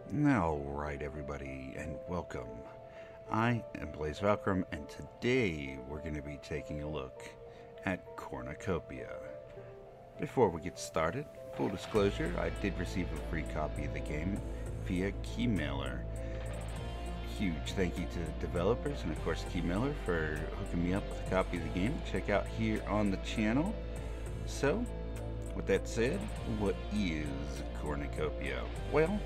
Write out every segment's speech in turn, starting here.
Alright everybody, and welcome. I am Blazze Valkurm, and today we're going to be taking a look at Cornucopia. Before we get started, full disclosure, I did receive a free copy of the game via Keymailer. Huge thank you to the developers and of course Keymailer for hooking me up with a copy of the game. Check out here on the channel. So, with that said, what is Cornucopia? Well,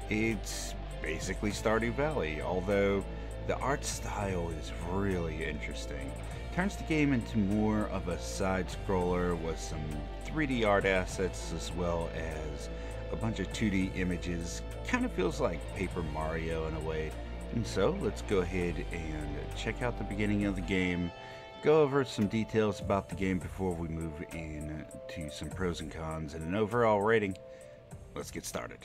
it's basically Stardew Valley, although the art style is really interesting. Turns the game into more of a side-scroller with some 3D art assets as well as a bunch of 2D images. Kind of feels like Paper Mario in a way. And so let's go ahead and check out the beginning of the game, go over some details about the game before we move into some pros and cons and an overall rating. Let's get started.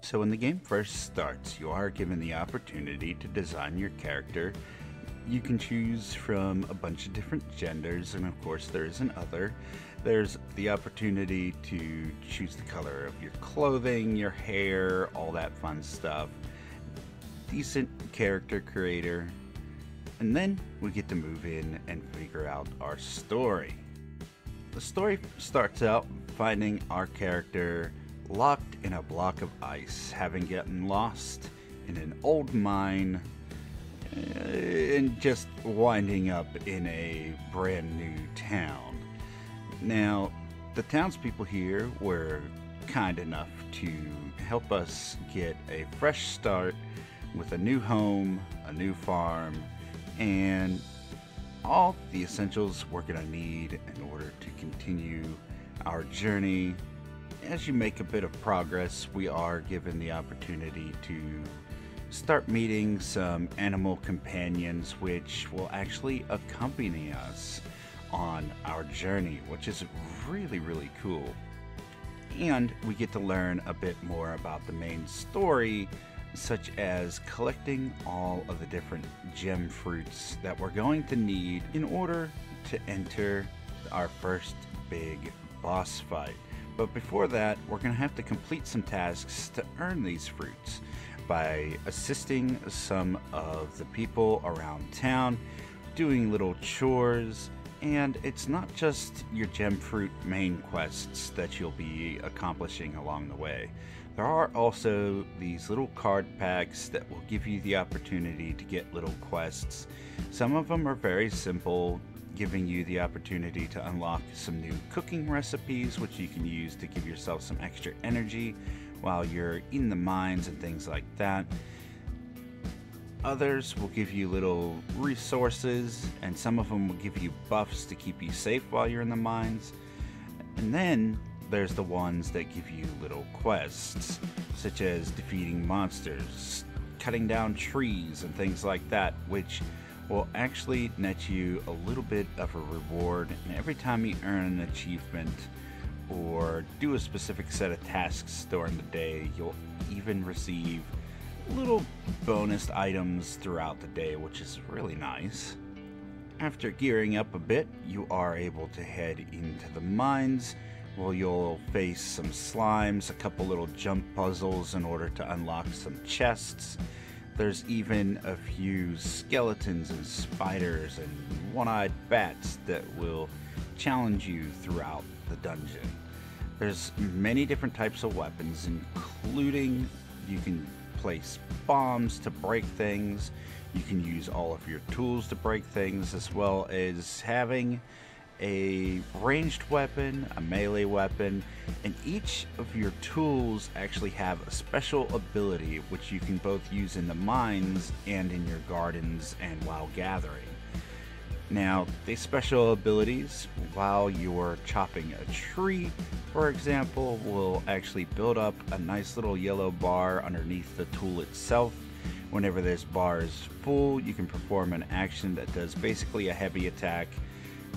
So when the game first starts, you are given the opportunity to design your character. You can choose from a bunch of different genders, and of course there is an other. There's the opportunity to choose the color of your clothing, your hair, all that fun stuff. Decent character creator. And then we get to move in and figure out our story. The story starts out finding our character locked in a block of ice, having gotten lost in an old mine and just winding up in a brand new town. Now, the townspeople here were kind enough to help us get a fresh start with a new home, a new farm, and all the essentials we're gonna need in order to continue our journey. As you make a bit of progress, we are given the opportunity to start meeting some animal companions which will actually accompany us on our journey, which is really cool. And we get to learn a bit more about the main story, such as collecting all of the different gem fruits that we're going to need in order to enter our first big boss fight. But before that, we're going to have to complete some tasks to earn these fruits by assisting some of the people around town, doing little chores, and it's not just your gem fruit main quests that you'll be accomplishing along the way. There are also these little card packs that will give you the opportunity to get little quests. Some of them are very simple, giving you the opportunity to unlock some new cooking recipes which you can use to give yourself some extra energy while you're in the mines and things like that. Others will give you little resources, and some of them will give you buffs to keep you safe while you're in the mines. And then there's the ones that give you little quests, such as defeating monsters, cutting down trees, and things like that, which will actually net you a little bit of a reward. And every time you earn an achievement or do a specific set of tasks during the day, you'll even receive little bonus items throughout the day, which is really nice. After gearing up a bit, you are able to head into the mines, where you'll face some slimes, a couple little jump puzzles in order to unlock some chests. There's even a few skeletons and spiders and one-eyed bats that will challenge you throughout the dungeon. There's many different types of weapons, including you can place bombs to break things, you can use all of your tools to break things, as well as having a ranged weapon, a melee weapon, and each of your tools actually have a special ability which you can both use in the mines and in your gardens and while gathering. Now, these special abilities, while you're chopping a tree, for example, will actually build up a nice little yellow bar underneath the tool itself. Whenever this bar is full, you can perform an action that does basically a heavy attack,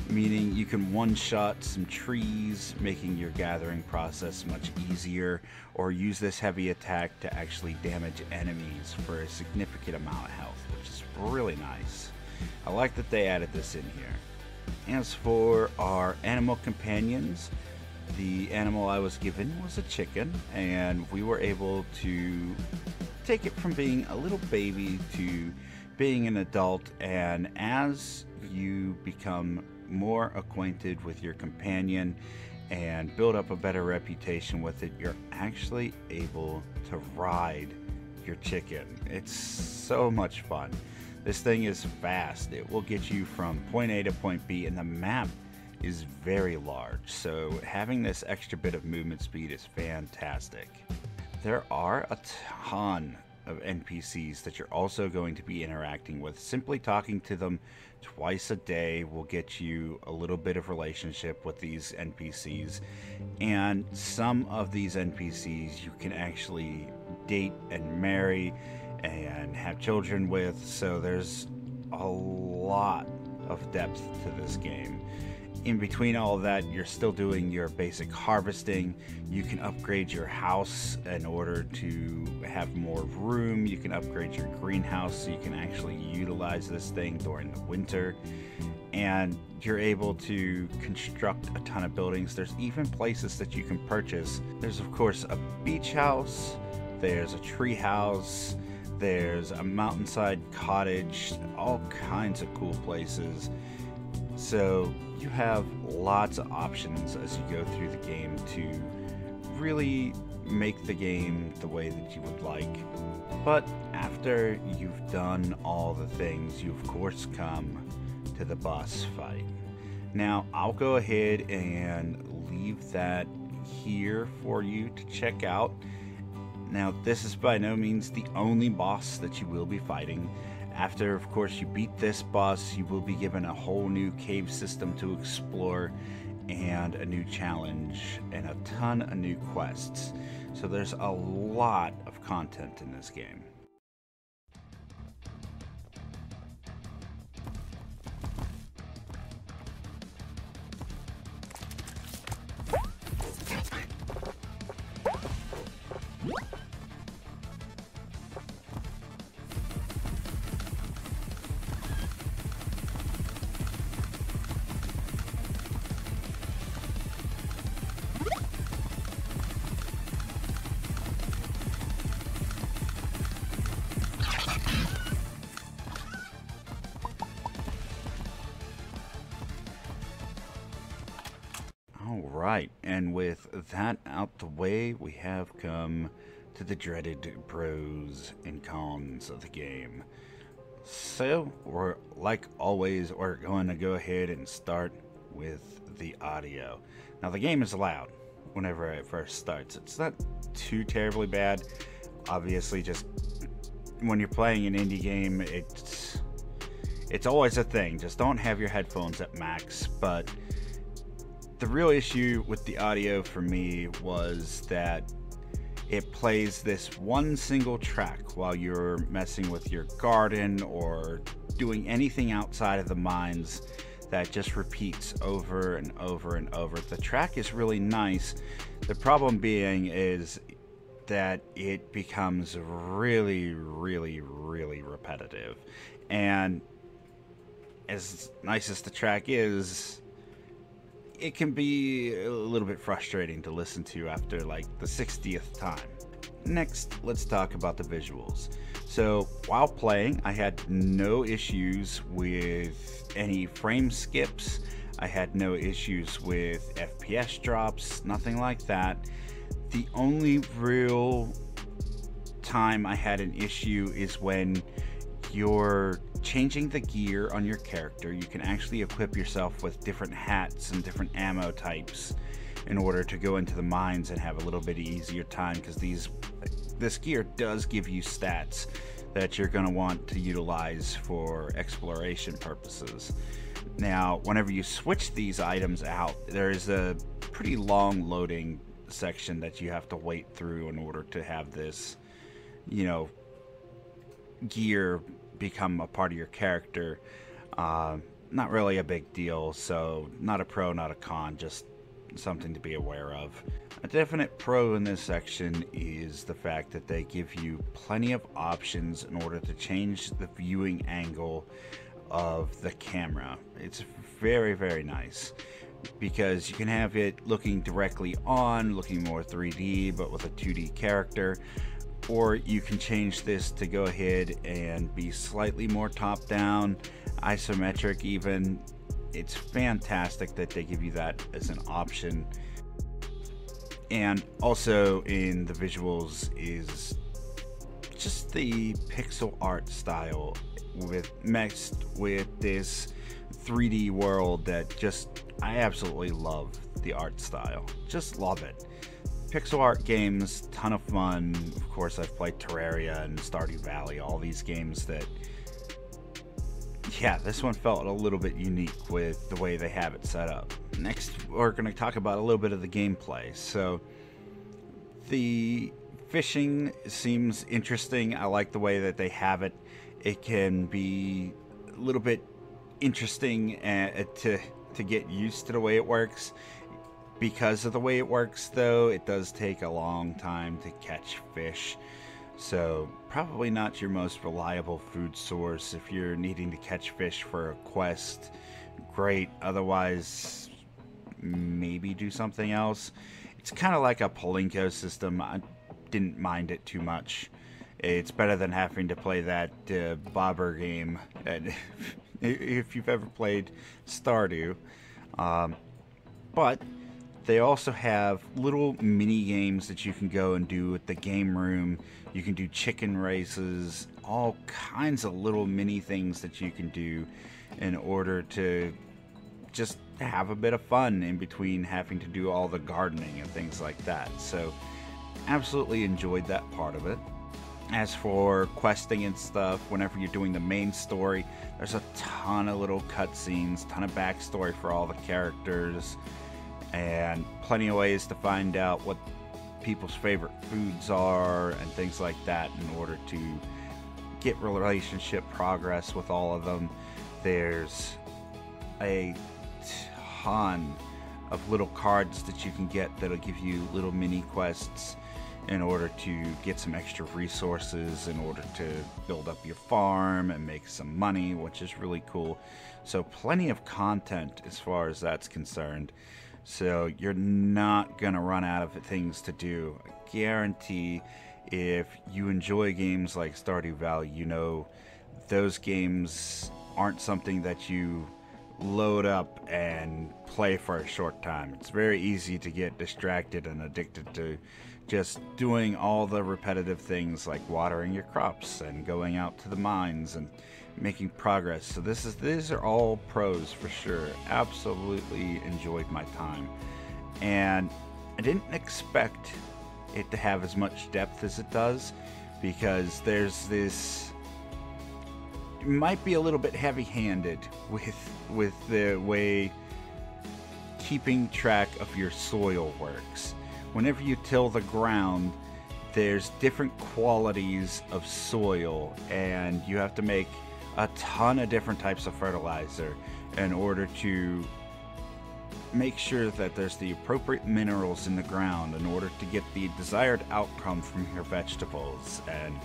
meaning you can one-shot some trees, making your gathering process much easier, or use this heavy attack to actually damage enemies for a significant amount of health, which is really nice. I like that they added this in here. As for our animal companions, The animal I was given was a chicken, and we were able to take it from being a little baby to being an adult. And as you become more acquainted with your companion and build up a better reputation with it, you're actually able to ride your chicken. It's so much fun. This thing is fast. It will get you from point A to point B, and the map is very large, so having this extra bit of movement speed is fantastic. There are a ton of NPCs that you're also going to be interacting with. Simply talking to them twice a day will get you a little bit of relationship with these NPCs, and some of these NPCs you can actually date and marry and have children with, so there's a lot of depth to this game. In between all of that, you're still doing your basic harvesting. You can upgrade your house in order to have more room. You can upgrade your greenhouse so you can actually utilize this thing during the winter. And you're able to construct a ton of buildings. There's even places that you can purchase. There's of course a beach house, there's a tree house, there's a mountainside cottage, all kinds of cool places. So you have lots of options as you go through the game to really make the game the way that you would like. But after you've done all the things, you of course come to the boss fight. Now I'll go ahead and leave that here for you to check out. Now this is by no means the only boss that you will be fighting. After, of course, you beat this boss, you will be given a whole new cave system to explore and a new challenge and a ton of new quests. So there's a lot of content in this game. Alright, and with that out the way, we have come to the dreaded pros and cons of the game. So, like always, we're going to go ahead and start with the audio. Now, the game is loud whenever it first starts. It's not too terribly bad. Obviously, just when you're playing an indie game, it's always a thing. Just don't have your headphones at max. But the real issue with the audio for me was that it plays this one single track while you're messing with your garden or doing anything outside of the mines, that just repeats over and over and over. The track is really nice. The problem being is that it becomes really, really, really repetitive. And as nice as the track is, it can be a little bit frustrating to listen to after like the 60th time. Next, let's talk about the visuals. So while playing, I had no issues with any frame skips. I had no issues with FPS drops, nothing like that. The only real time I had an issue is when you're changing the gear on your character. You can actually equip yourself with different hats and different ammo types in order to go into the mines and have a little bit easier time, because this gear does give you stats that you're going to want to utilize for exploration purposes. Now, whenever you switch these items out, there is a pretty long loading section that you have to wait through in order to have this, gear become a part of your character. Not really a big deal, so not a pro, not a con, just something to be aware of. A definite pro in this section is the fact that they give you plenty of options in order to change the viewing angle of the camera. It's very, very nice. because you can have it looking directly on, looking more 3D, but with a 2D character. Or you can change this to go ahead and be slightly more top-down, isometric even. It's fantastic that they give you that as an option. And also in the visuals is just the pixel art style mixed with this 3D world that I absolutely love the art style. Just love it. Pixel art games, ton of fun. Of course, I've played Terraria and Stardew Valley, all these games that, yeah, this one felt a little bit unique with the way they have it set up. Next, we're going to talk about a little bit of the gameplay. So, the fishing seems interesting. I like the way that they have it. It can be a little bit interesting to get used to the way it works. Because of the way it works, though, it does take a long time to catch fish. So, probably not your most reliable food source. If you're needing to catch fish for a quest, great. Otherwise, maybe do something else. It's kind of like a Palinko system. I didn't mind it too much. It's better than having to play that bobber game. If you've ever played Stardew. But they also have little mini games that you can go and do at the game room. You can do chicken races, all kinds of little mini things that you can do in order to just have a bit of fun in between having to do all the gardening and things like that. So absolutely enjoyed that part of it. As for questing and stuff, whenever you're doing the main story, there's a ton of little cutscenes, ton of backstory for all the characters, and plenty of ways to find out what people's favorite foods are and things like that in order to get relationship progress with all of them. There's a ton of little cards that you can get that'll give you little mini quests in order to get some extra resources, in order to build up your farm and make some money, which is really cool. So plenty of content as far as that's concerned. So you're not gonna run out of things to do. I guarantee if you enjoy games like Stardew Valley, you know those games aren't something that you load up and play for a short time. It's very easy to get distracted and addicted to just doing all the repetitive things like watering your crops and going out to the mines and making progress. So these are all pros for sure. Absolutely enjoyed my time. And I didn't expect it to have as much depth as it does, because there's this, it might be a little bit heavy-handed with the way keeping track of your soil works. Whenever you till the ground, there's different qualities of soil, and you have to make a ton of different types of fertilizer in order to make sure that there's the appropriate minerals in the ground in order to get the desired outcome from your vegetables. And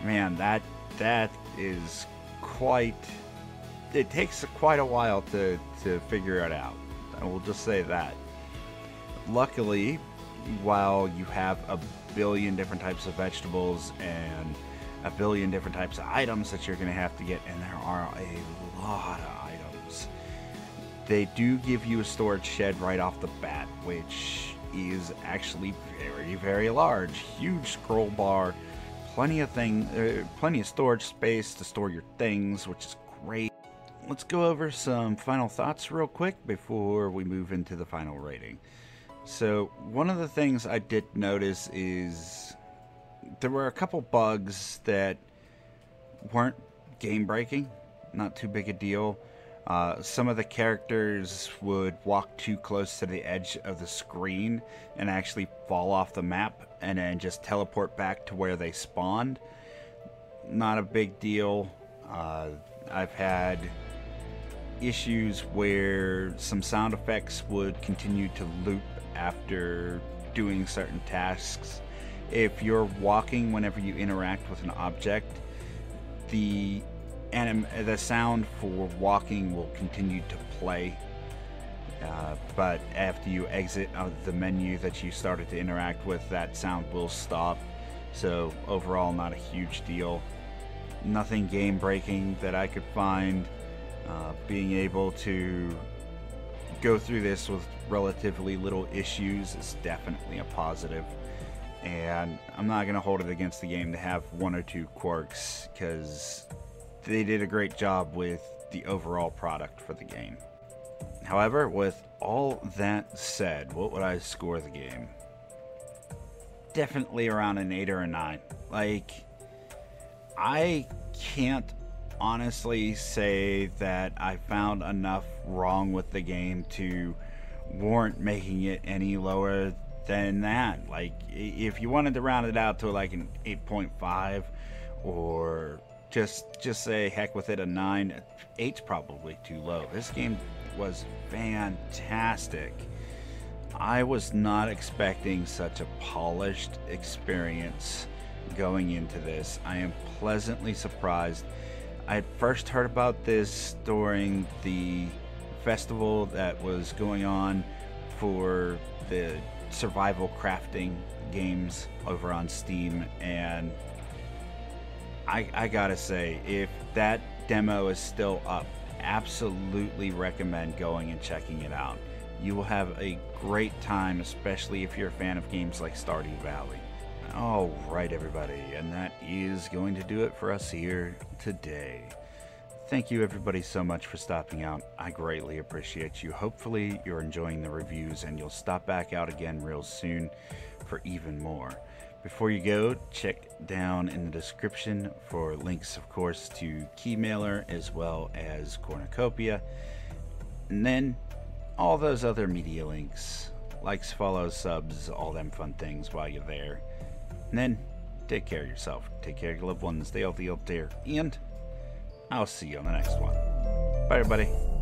man, that is quite, it takes quite a while to figure it out. I will just say that. Luckily, while you have a billion different types of vegetables and a billion different types of items that you're going to have to get, and there are a lot of items, they do give you a storage shed right off the bat, which is actually very, very large. Huge scroll bar, plenty of storage space to store your things, which is great. Let's go over some final thoughts real quick before we move into the final rating. So one of the things I did notice is there were a couple bugs that weren't game breaking, not too big a deal. Some of the characters would walk too close to the edge of the screen and actually fall off the map and then just teleport back to where they spawned. Not a big deal. I've had issues where some sound effects would continue to loop after doing certain tasks. If you're walking whenever you interact with an object, the sound for walking will continue to play but after you exit out of the menu that you started to interact with, that sound will stop. So overall, not a huge deal. Nothing game breaking that I could find. Being able to go through this with relatively little issues is definitely a positive. And I'm not going to hold it against the game to have one or two quirks, because they did a great job with the overall product for the game. However, with all that said, what would I score the game? Definitely around an 8 or a 9. Like, I can't honestly say that I found enough wrong with the game to warrant making it any lower than that. Like, if you wanted to round it out to like an 8.5, or just say heck with it, a 9, 8's probably too low. This game was fantastic. I was not expecting such a polished experience going into this. I am pleasantly surprised. I had first heard about this during the festival that was going on for the survival crafting games over on Steam, and I gotta say, if that demo is still up, absolutely recommend going and checking it out. You will have a great time, especially if you're a fan of games like Stardew Valley. Alright everybody, and that is going to do it for us here today. Thank you everybody so much for stopping out. I greatly appreciate you. Hopefully you're enjoying the reviews and you'll stop back out again real soon for even more. Before you go, check down in the description for links, of course, to Keymailer as well as Cornucopia. And then all those other media links, likes, follows, subs, all them fun things while you're there. And then, take care of yourself, take care of your loved ones, stay healthy out there, and I'll see you on the next one. Bye everybody.